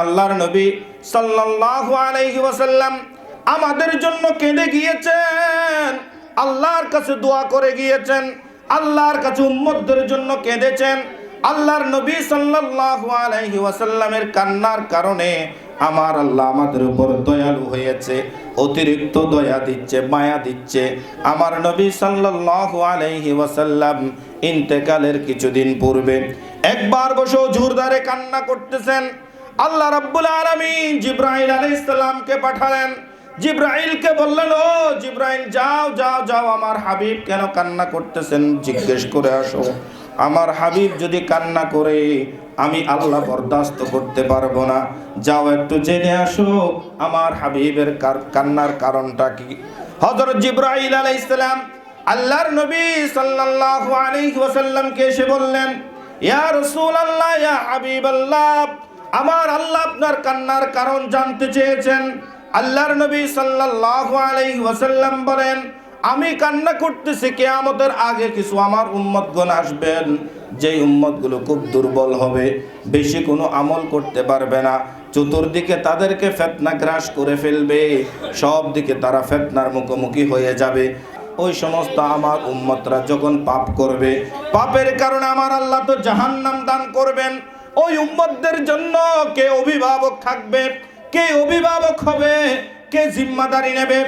আল্লাহর নবী সাল্লাল্লাহু আলাইহি ওয়াসাল্লাম আমাদের জন্য কেঁদে গিয়েছেন, আল্লাহর কাছে দোয়া করে গিয়েছেন, আল্লাহর কাছে উম্মতদের জন্য কেঁদেছেন। আল্লাহর নবী সাল্লাল্লাহু আলাইহি ওয়াসাল্লামের কান্নার কারণে আমার আল্লাহ আমাদের উপর দয়ালু হয়েছে, অতিরিক্ত দয়া দিচ্ছে, মায়া দিচ্ছে। আমার নবী সাল্লাল্লাহু আলাইহি ওয়াসাল্লাম ইন্তেকালের কিছুদিন পূর্বে একবার বসে জোরদারে কান্না করতেছেন। আল্লাহ রাব্বুল আলামিন জিবরাইল আলাইহিস সালামকে পাঠালেন। জিবরাইলকে বললেন, ও জিবরাইল, যাও যাও যাও, আমার হাবিব কেন কান্না করতেছেন জিজ্ঞেস করে আসো। আমার হাবিব যদি কান্না করে আমি আল্লাহ বরদাস্ত করতে পারবো না। যাও একটু জেনে আসো আমার হাবিবের কান্নার কারণটা কি। হযরত জিবরাইল আলাইহিস সালাম আল্লাহর নবী সাল্লাল্লাহু আলাইহি ওয়াসাল্লামকে এসে বললেন, ইয়া রাসূলুল্লাহ, ইয়া হাবিবাল্লাহ, আমার আল্লাহ আপনার কান্নার কারণ জানতে চেয়েছেন। আল্লাহর নবী সাল্লাল্লাহু আলাইহি ওয়াসাল্লাম বলেন, আমি কান্না করতেছি কিয়ামতের আগে কিছু আমার উম্মতগণ আসবেন, যেই উম্মতগুলো খুব দুর্বল হবে, বেশি কোনো আমল করতে পারবে না, চতুর্দিকে তাদেরকে ফিতনা গ্রাস করে ফেলবে, সব দিকে তারা ফিতনার মুখোমুখি হয়ে যাবে। ওই সমস্ত আমার উম্মতরা যখন পাপ করবে, পাপের কারণে আমার আল্লাহ তো জাহান্নাম দান করবেন। ওই উম্মতদের জন্য কে অভিভাবক থাকবে, কে অভিভাবক হবে, কে জিম্মাদারি নেবে?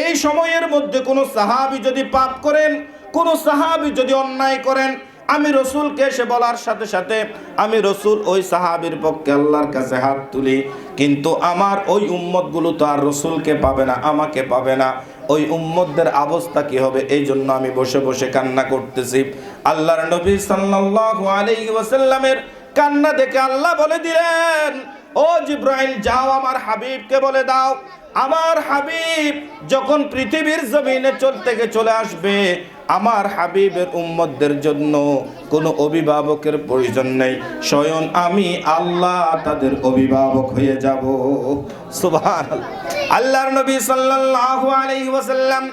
এই সময়ের মধ্যে কোনো সাহাবী যদি পাপ করেন, কোনো সাহাবী যদি অন্যায় করেন, আমি রসুলকে এসে বলার সাথে সাথে আমি রসুল ওই সাহাবীর পক্ষে আল্লাহর কাছে হাত তুলি। কিন্তু আমার ওই উম্মতগুলো তো আর রসুলকে পাবে না, আমাকে পাবে না। ওই উম্মতদের অবস্থা কি হবে? এই জন্য আমি বসে বসে কান্না করতেছি। আল্লাহর নবী সাল্লাল্লাহু আলাইহি ওয়াসাল্লামের কান্না দেখে আল্লাহ বলে দিলেন, ও জিবরাইল, যাও আমার হাবিবকে বলে দাও, আমার হাবিব যখন পৃথিবীর জমিনে চলে আসবে, আমার হাবিবের উম্মতদের জন্য কোনো অভিভাবকের প্রয়োজন নেই, স্বয়ং আমি আল্লাহ তাদের অভিভাবক হয়ে যাব। সুবহানাল্লাহ। আল্লাহর নবী সাল্লাল্লাহু আলাইহি ওয়াসাল্লাম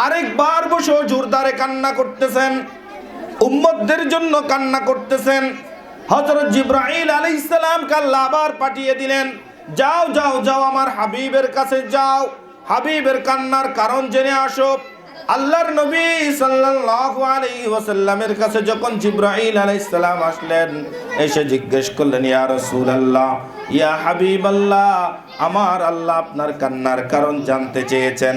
আরেকবার বসে জোরদারে কান্না করতেছেন, উম্মতদের জন্য কান্না করতেছেন। হযরত জিবরাইল আলাইহিস সালামকে আল্লাহ আবার পাঠিয়ে দিলেন, যাও যাও যাও, আমার হাবিবের কাছে যাও, হাবিবের কান্নার কারণ জেনে আসো। আল্লাহর নবী সাল্লাল্লাহু আলাইহি ওয়াসাল্লামের কাছে যখন জিবরাইল আলাইহিস সালাম আসলেন, এসে জিজ্ঞেস করলেন, ইয়া রাসূলুল্লাহ, ইয়া হাবিবাল্লাহ, আমার আল্লাহ আপনার কান্নার কারণ জানতে চেয়েছেন।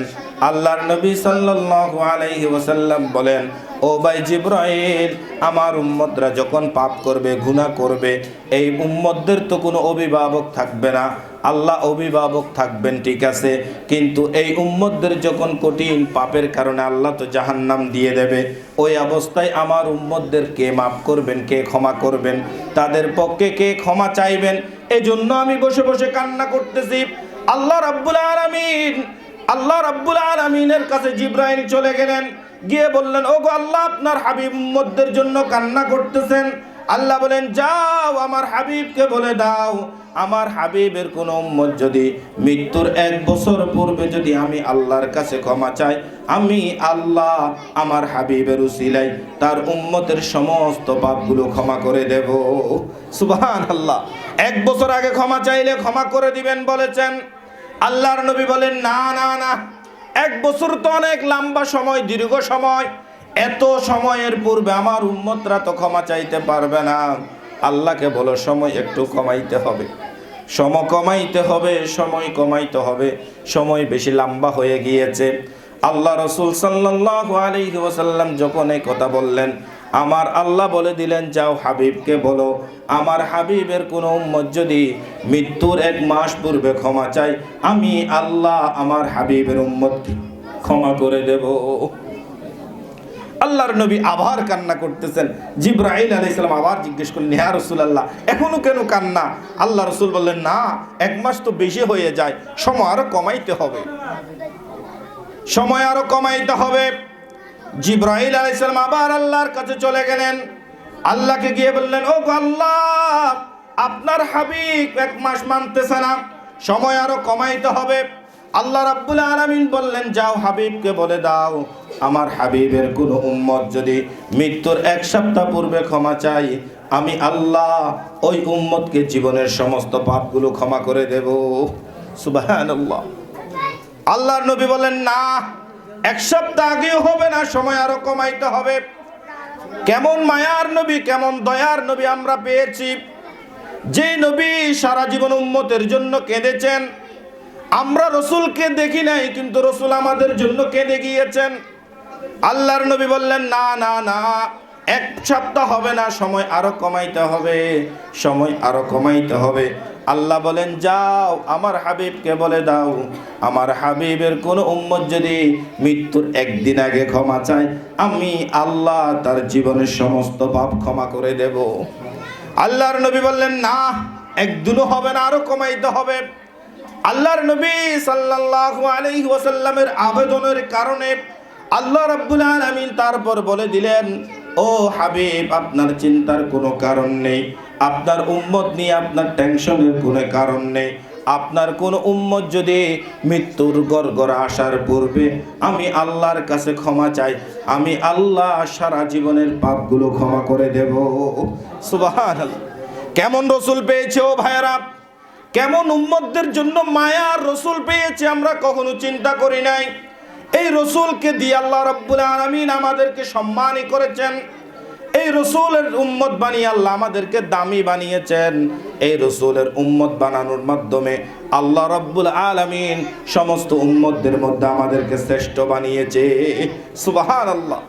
আল্লাহর নবী সাল্লাল্লাহু আলাইহি ওয়াসাল্লাম বলেন, ও ভাই জিবরাইল, আমার উম্মতরা যখন পাপ করবে, গুনাহ করবে, এই উম্মতদের তো কোনো অভিভাবক থাকবে না। আল্লাহ অভিভাবক থাকবেন ঠিক আছে, কিন্তু এই উম্মতদের যখন কঠিন পাপের কারণে আল্লাহ তো জাহান্নাম দিয়ে দেবে, ওই অবস্থায় আমার উম্মতদের কে মাফ করবেন, কে ক্ষমা করবেন, তাদের পক্ষে কে ক্ষমা চাইবেন? এজন্য আমি বসে বসে কান্না করতেছি। আল্লাহ রাব্বুল আলামিনের কাছে জিবরাইল চলে গেলেন, গিয়ে বললেন, ওগো আল্লাহ, আপনার হাবিব উম্মতদের জন্য কান্না করতেছেন। আল্লাহ বলেন, যাও আমার হাবিবকে বলে দাও, আমার হাবিবের কোন উম্মত যদি মৃত্যুর 1 বছর পূর্বে যদি আমি আল্লাহর কাছে ক্ষমা চাই, আমি আল্লাহ আমার হাবিবের উসিলায় তার উম্মতের সমস্ত পাপগুলো ক্ষমা করে দেব। সুবহানাল্লাহ। 1 বছর আগে ক্ষমা চাইলে ক্ষমা করে দিবেন বলেছেন। আল্লাহর নবী বলেন, না না না, 1 বছর তো অনেক লম্বা সময়, দীর্ঘ সময়, এত সময়ের পূর্বে আমার উম্মতরা তো ক্ষমা চাইতে পারবে না। আল্লাহকে বলো সময় একটু কমাইতে হবে, সময় কমাইতে হবে, সময় কমাইতে হবে, সময় বেশি লম্বা হয়ে গিয়েছে। আল্লাহ রাসূল সাল্লাল্লাহু আলাইহি ওয়াসাল্লাম যখন এই কথা বললেন, আমার আল্লাহ বলে দিলেন, যাও হাবিবকে বলো, আমার হাবিবের কোন উম্মত যদি মৃত্যুর 1 মাস পূর্বে ক্ষমা চাই, আমি আল্লাহ আমার হাবিবের উম্মতকে ক্ষমা করে দেব। আল্লাহর নবী আবার কান্না করতেছেন। জিবরাইল আলাইহিস সালাম আবার জিজ্ঞেস করলেন, ইয়া রাসূলুল্লাহ, এখনো কেন কান্না? আল্লাহ রাসূল বললেন, না, 1 মাস তো বেশি হয়ে যায়, সময় আরো কমাইতে হবে, সময় আরো কমাইতে হবে। জিবরাইল আলাইহিস সালাম আবার আল্লাহর কাছে চলে গেলেন, আল্লাহকে গিয়ে বললেন, ও আল্লাহ, আপনার হাবিব 1 মাস মানতেছে না, সময় আরো কমাইতে হবে। আল্লাহ রাব্বুল আলামিন বললেন, যাও হাবিবকে বলে দাও, আমার হাবিবের কোনো উম্মত যদি মৃত্যুর 1 সপ্তাহ পূর্বে ক্ষমা চাই, আমি আল্লাহ ওই উম্মতকে জীবনের সমস্ত পাপগুলো ক্ষমা করে দেব। সুবহানাল্লাহ। আল্লাহর নবী বলেন, না, 1 সপ্তাহ আগেও হবে না, সময় আরো কমাইতে হবে। কেমন মায়ার নবী, কেমন দয়ার নবী আমরা পেয়েছি, যে নবী সারা জীবন উম্মতের জন্য কেঁদেছেন। আমরা রসুলকে দেখি নাই, কিন্তু রসুল আমাদের জন্য কেঁদে গিয়েছেন। আল্লাহর নবী বললেন, না না না, 1 সপ্তাহ হবে না, সময় আরো কমাইতে হবে, সময় আরো কমাইতে হবে। আল্লাহ বলেন, যাও আমার হাবিবকে বলে দাও, আমার হাবিবের কোন উম্মত যদি মৃত্যুর 1 দিন আগে ক্ষমা চায়, আমি আল্লাহ তার জীবনের সমস্ত পাপ ক্ষমা করে দেব। আল্লাহর নবী বললেন, না, 1 দিনও হবে না, আরো কমাইতে হবে। আল্লাহর নবী সাল্লাল্লাহু আলাইহি ওয়াসাল্লামের আবেদনের কারণে আল্লাহ রাব্বুল আলামিন তারপর বলে দিলেন, ও হাবিব, আপনার চিন্তার কোনো কারণ নেই, আপনার উম্মত নিয়ে আপনার টেনশনের কোনো কারণ নেই। আপনার কোন উম্মত যদি মৃত্যুর গড়গড়া আসার পূর্বে আমি আল্লাহর কাছে ক্ষমা চাই, আমি আল্লাহ সারা জীবনের পাপগুলো ক্ষমা করে দেব। সুবহানাল্লাহ। কেমন রসুল পেয়েছে ও ভাইয়েরা, কেমন উম্মতদের জন্য মায়ার রসুল পেয়েছে, আমরা কখনো চিন্তা করি নাই। এই রসুলকে দিয়ে আল্লাহ রাব্বুল আলামিন আমাদেরকে সম্মানই করেছেন। এই রসুলের উম্মত বানিয়ে আল্লাহ আমাদেরকে দামি বানিয়েছেন। এই রসুলের উম্মত বানানোর মাধ্যমে আল্লাহ রাব্বুল আলামিন সমস্ত উম্মতদের মধ্যে আমাদেরকে শ্রেষ্ঠ বানিয়েছে। সুবহানাল্লাহ।